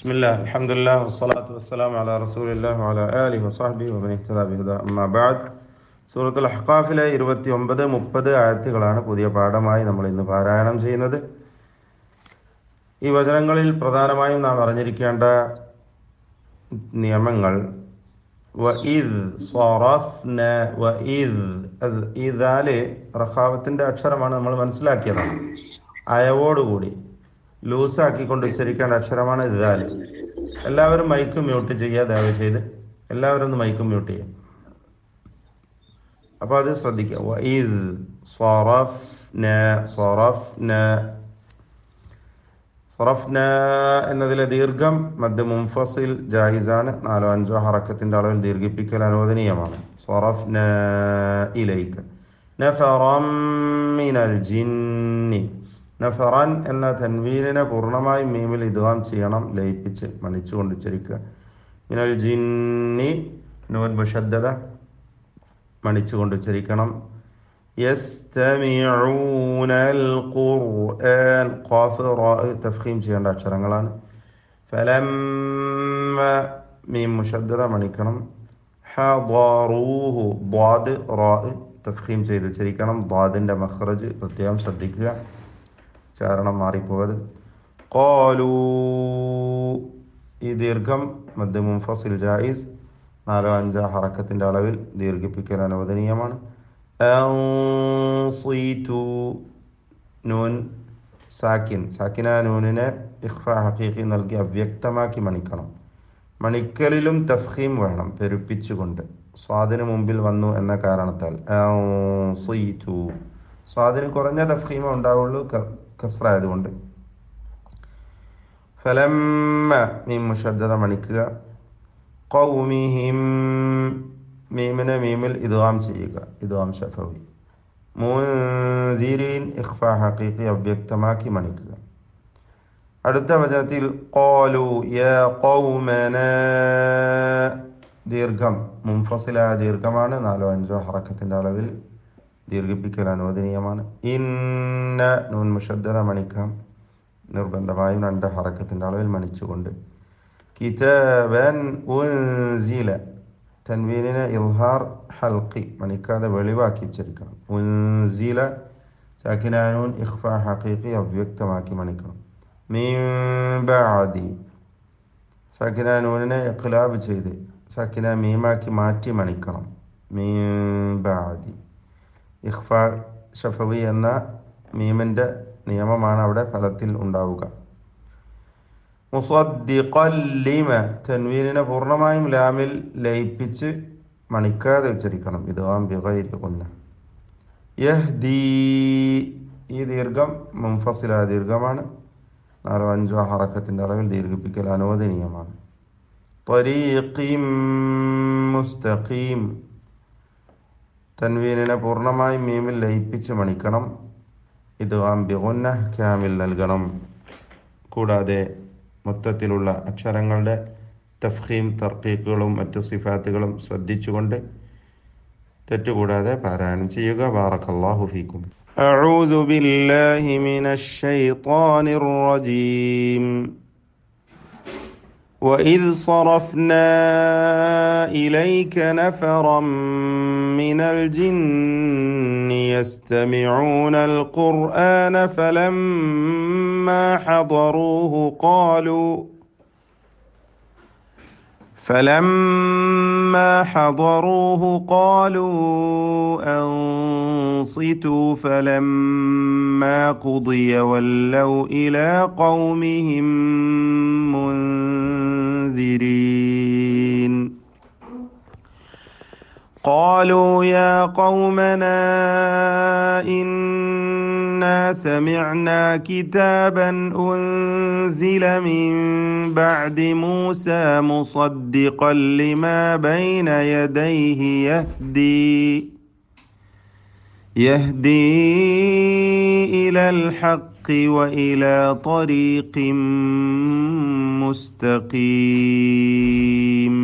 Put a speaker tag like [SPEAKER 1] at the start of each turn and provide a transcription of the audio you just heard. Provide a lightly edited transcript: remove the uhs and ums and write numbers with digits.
[SPEAKER 1] ബിസ്മില്ലാഹ് അൽഹംദുലില്ലാഹ് വസ്സലാത്തു വസ്സലാമു അലാ റസൂലില്ലാഹി വഅലാ ആലിഹി വസഹ്ബിഹി വമൻ ഇഹ്തദാ ബിഹുദാ അമ്മാ ബഅദ്. സൂറത്തുൽ അഹ്ഖാഫിലെ 29, 30 ആയത്തുകളാണ് പുതിയ പാഠമായി നമ്മൾ ഇന്ന് പാരായണം ചെയ്യുന്നത്. ഈ വചനങ്ങളിൽ പ്രധാനമായും നാം അറിഞ്ഞിരിക്കേണ്ട നിയമങ്ങൾ വഇദ് സ്വറഫ്ന വഇദ്. ഇദാല് റഖാവത്തിന്റെ അക്ഷരമാണ്, നമ്മൾ മനസ്സിലാക്കിയതാണ്. അയവോടുകൂടി ലൂസാക്കിക്കൊണ്ട് ഉച്ചരിക്കേണ്ട അക്ഷരമാണ് ഇദാല്. എല്ലാവരും മൈക്ക് മ്യൂട്ട് ചെയ്യുക, ദയവ് ചെയ്ത് എല്ലാവരും ഒന്ന് മൈക്ക് മ്യൂട്ട് ചെയ്യുക. അപ്പോൾ അത് ശ്രദ്ധിക്കുക. വഇദ് സ്വറഫ്ന സ്വറഫ്ന സ്വറഫ്ന എന്നതിലെ ദീർഘം മദ് മുൻഫസിൽ ജായിസാണ്. 4-5 ഹറക്കത്തിന്റെ അളവിൽ ദീർഘിപ്പിക്കൽ അനുവദനീയമാണ്. സ്വറഫ്ന ഇലൈക നഫറം മിനൽ ജിന്നി. നഫറൻ എന്ന തൻവീനിനെ പൂർണ്ണമായും മീമിൽ ഇദ്ഗാം ചെയ്യണം, ലയിപ്പിച്ച് മണിച്ചുകൊണ്ട് ഉച്ചരിക്കുക. മിനൽ ജിന്നി നൂൻ മുഷദ്ദദ മണിച്ചുകൊണ്ട് ഉച്ചരിക്കണം. യസ്തമിഊനൽ ഖുർആൻ ഖാഫ് റാ തഫ്ഖീം ചെയ്യേണ്ട അക്ഷരങ്ങളാണ്. ഫലമ്മ മീം മുഷദ്ദദ മണിക്കണം. ഹദറൂഹു ദ്വാദ് റാ തഫ്ഖീം ചെയ്ത് ഉച്ചരിക്കണം. ദ്വാദിന്റെ മഖ്റജ് പ്രത്യേകം ശ്രദ്ധിക്കുക, ഉച്ചാരണം മാറിപ്പോകരുത്. ഖാലൂ ഈ ദീർഘം മദ് മുൻഫസിൽ ജായിസ്. 4-5 ഹറക്കത്തിന്റെ അളവിൽ ദീർഘിപ്പിക്കൽ അനുവദനീയമാണ്. അൻസിതു നൂൻ സാക്കിന നൂനിനെ ഇഖ്ഫാ ഹഖീഖി നൽകി അവ്യക്തമാക്കി മണിക്കണം. മണിക്കലിലും തഫ്ഖീം വേണം, പെരുപ്പിച്ചുകൊണ്ട്. സ്വാദിന് മുമ്പിൽ വന്നു എന്ന കാരണത്താൽ അൻസിതു. സ്വാദിന് കുറഞ്ഞ തഫ്ഖീമേ ഉണ്ടാവുള്ളൂ, കസ്റായതുകൊണ്ട്. ഫലമ്മ മീം മുഷദ്ദദ മണിക്കുക. ഖൗമിഹിം മീമിനെ മീമിൽ ഇദ്ഗാം ചെയ്യുക, ഇദ്ഗാം ശഫവി. മുൻദിരീൻ ഇഖ്ഫാ ഹഖീഖി അവ്യക്തമാക്കി മണിക്കുക. അടുത്ത വചനത്തിൽ ഖാലു യാ ഖൗമനാ ദീർഘം മുൻഫസിലായ ദീർഘമാണ്. 4-5 ഹറക്കത്തിന്റെ അളവിൽ ദീർഘിപ്പിക്കൽ അനുവദനീയമാണ്. ഇന്ന നൂൻ മുഷദ്ദദ മണിക്കാം, നിർബന്ധമായും 2 ഹറക്കത്തിന്റെ അളവിൽ മണിച്ചുകൊണ്ട്. കിതാബൻ ഉൻസില തൻവീനിനെ ഇൽഹാർ ഹൽഖി മണിക്കാതെ വെളിവാക്കി ഉച്ചരിക്കണം. ഉൻസില സാക്കിനാനൂൻ ഇഖ്ഫാ ഹഖീഖി അവ്യക്തമാക്കി മണിക്കണം. മിൻ ബഅദി സാക്കിനാനൂനിനെ ഇഖ്ലാബ് ചെയ്ത് സാക്കിന മീമാക്കി മാറ്റി മണിക്കണം. മിൻ ബഅദി ഇഖ്ഫാ ശഫവി എന്ന മീമിന്റെ നിയമമാണ് അവിടെ ഫലത്തിൽ ഉണ്ടാവുക. മുസദ്ദിഖൻ ലിമ തൻവീനിനെ പൂർണ്ണമായും ലാമിൽ ലയിപ്പിച്ച് മണിക്കാതെ ഉച്ചരിക്കണം. ഇദ്ഗാം ബിഗൈരി ഗുന്ന. യഹ്ദി ഈ ദീർഘം മുൻഫസിലായ ദീർഘമാണ്. 4-5 ഹറക്കത്തിന്റെ അളവിൽ ദീർഘിപ്പിക്കൽ അനുവദനീയമാണ്. ത്വരീഖിൻ മുസ്തഖീം തൻവീനിനെ പൂർണ്ണമായും മീമിൽ ലയിപ്പിച്ച് മണിക്കണം. ഇദ്ഗാം ബിഗുന്ന കാമിൽ നൽകണം. കൂടാതെ മൊത്തത്തിലുള്ള അക്ഷരങ്ങളുടെ തഫ്ഖീം തർക്കീഖുകളും മറ്റു സിഫാത്തുകളും ശ്രദ്ധിച്ചുകൊണ്ട് തെറ്റുകൂടാതെ പാരായണം ചെയ്യുക. ബാറക്കല്ലാഹു ഫീക്കും. അഊദു ബില്ലാഹി മിനശ് ശൈത്വാനിർ റജീം. وَإِذْ صَرَفْنَا إِلَيْكَ نَفَرًا مِنَ الْجِنِّ يَسْتَمِعُونَ الْقُرْآنَ فَلَمَّا حضروه قالوا أنصتوا فلما قضي ولوا إلى قومهم منذرين. قالوا يا قومنا إنا سمعنا كتابا أنزل من بعد موسى مصدقا لما بين يديه يهدي إلى الحق وإلى طريق مستقيم.